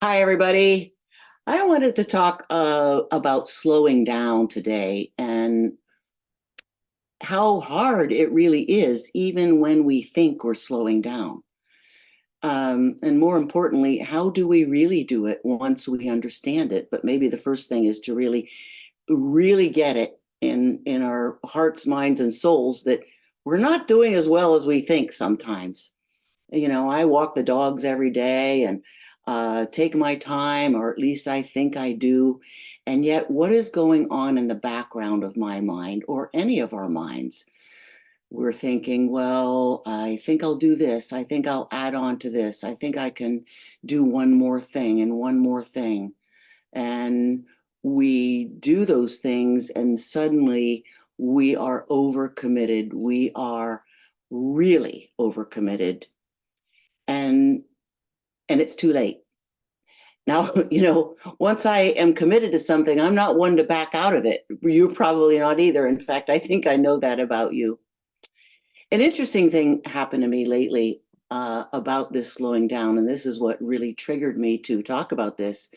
Hi, everybody. I wanted to talk about slowing down today and how hard it really is, even when we think we're slowing down. And more importantly, how do we really do it once we understand it? But maybe the first thing is to really get it in our hearts, minds, and souls that we're not doing as well as we think sometimes. I walk the dogs every day and take my time, or at least I think I do. And yet, what is going on in the background of my mind or any of our minds? We're thinking, well, I think I'll do this. I think I'll add on to this. I think I can do one more thing and one more thing. And we do those things, and suddenly we are overcommitted. We are really overcommitted and it's too late. Now, once I am committed to something, I'm not one to back out of it. You're probably not either. In fact, I think I know that about you. An interesting thing happened to me lately about this slowing down, and this is what really triggered me to talk about this.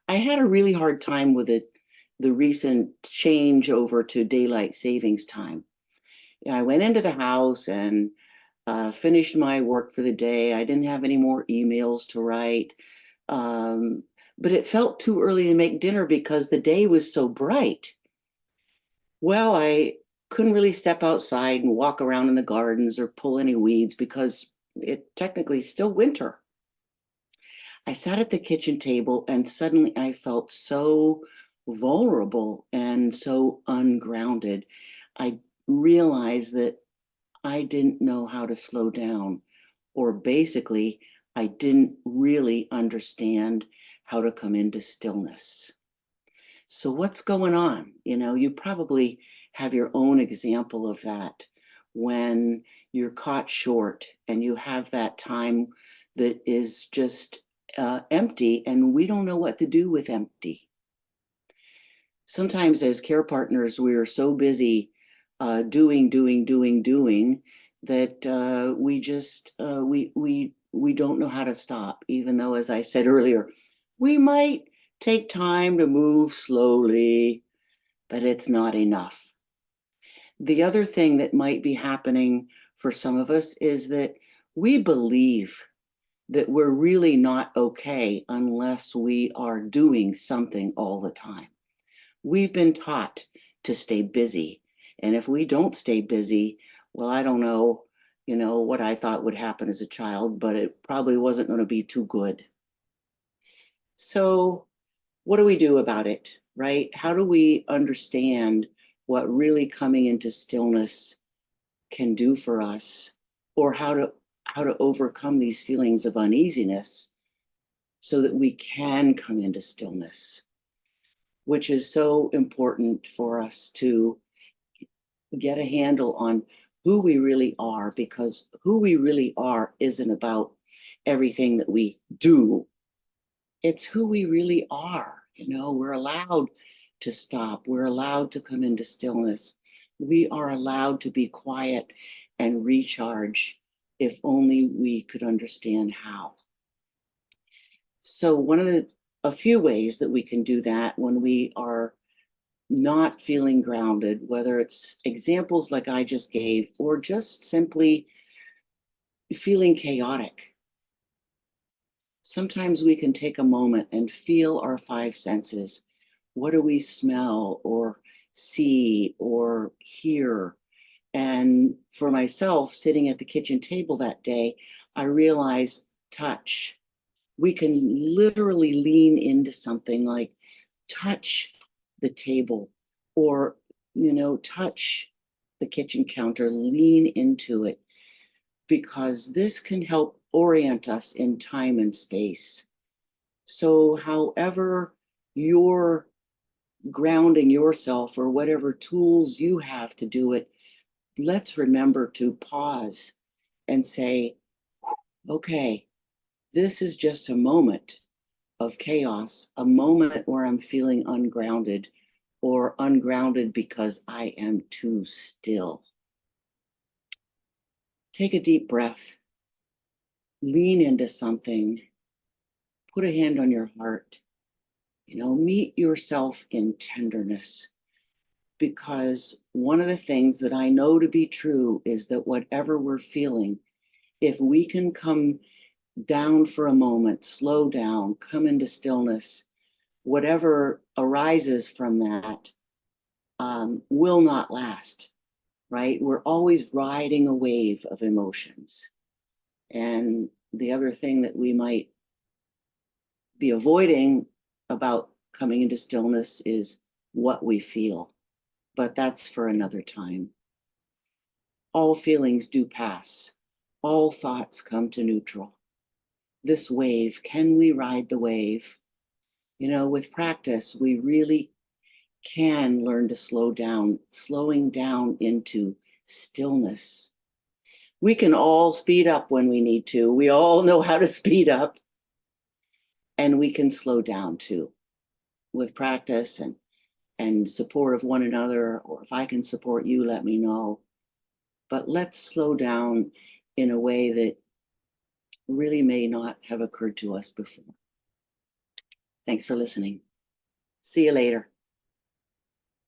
I had a really hard time with the recent change over to daylight savings time. I went into the house and finished my work for the day. I didn't have any more emails to write. Um, but it felt too early to make dinner because the day was so bright. Well, I couldn't really step outside and walk around in the gardens or pull any weeds because it technically is still winter. I sat at the kitchen table and suddenly I felt so vulnerable and so ungrounded. I realized that I didn't know how to slow down, or basically, I didn't really understand how to come into stillness. So, what's going on? You probably have your own example of that when you're caught short and you have that time that is just empty, and we don't know what to do with empty. Sometimes, as care partners, we are so busy doing that we just we don't know how to stop. Even though, as I said earlier, we might take time to move slowly, but it's not enough. The other thing that might be happening for some of us is that we believe that we're really not okay unless we are doing something all the time. We've been taught to stay busy. And if we don't stay busy, well, I don't know, what I thought would happen as a child, but it probably wasn't going to be too good. So, what do we do about it, right? How do we understand what really coming into stillness can do for us, or how to overcome these feelings of uneasiness so that we can come into stillness, which is so important for us to get a handle on who we really are, because who we really are isn't about everything that we do. It's who we really are. We're allowed to stop. We're allowed to come into stillness. We are allowed to be quiet and recharge if only we could understand how. So a few ways that we can do that when we are not feeling grounded, whether it's examples like I just gave, or just simply feeling chaotic. Sometimes we can take a moment and feel our five senses. What do we smell or see or hear? And for myself, sitting at the kitchen table that day, I realized touch. We can literally lean into something like touch the table, or touch the kitchen counter, lean into it, because this can help orient us in time and space. So however you're grounding yourself, or whatever tools you have to do it, let's remember to pause and say, okay, this is just a moment of chaos, a moment where I'm feeling ungrounded, or ungrounded because I am too still. Take a deep breath, lean into something, Put a hand on your heart. Meet yourself in tenderness. Because one of the things that I know to be true is that whatever we're feeling, if we can come down for a moment, slow down, come into stillness, whatever arises from that will not last, right? We're always riding a wave of emotions. And the other thing that we might be avoiding about coming into stillness is what we feel. But that's for another time. All feelings do pass. All thoughts come to neutral. This wave, can we ride the wave? With practice, we really can learn to slow down, slowing down into stillness. We can all speed up when we need to. We all know how to speed up. And we can slow down too with practice and support of one another. Or if I can support you, let me know. But let's slow down in a way that really may not have occurred to us before. Thanks for listening. See you later.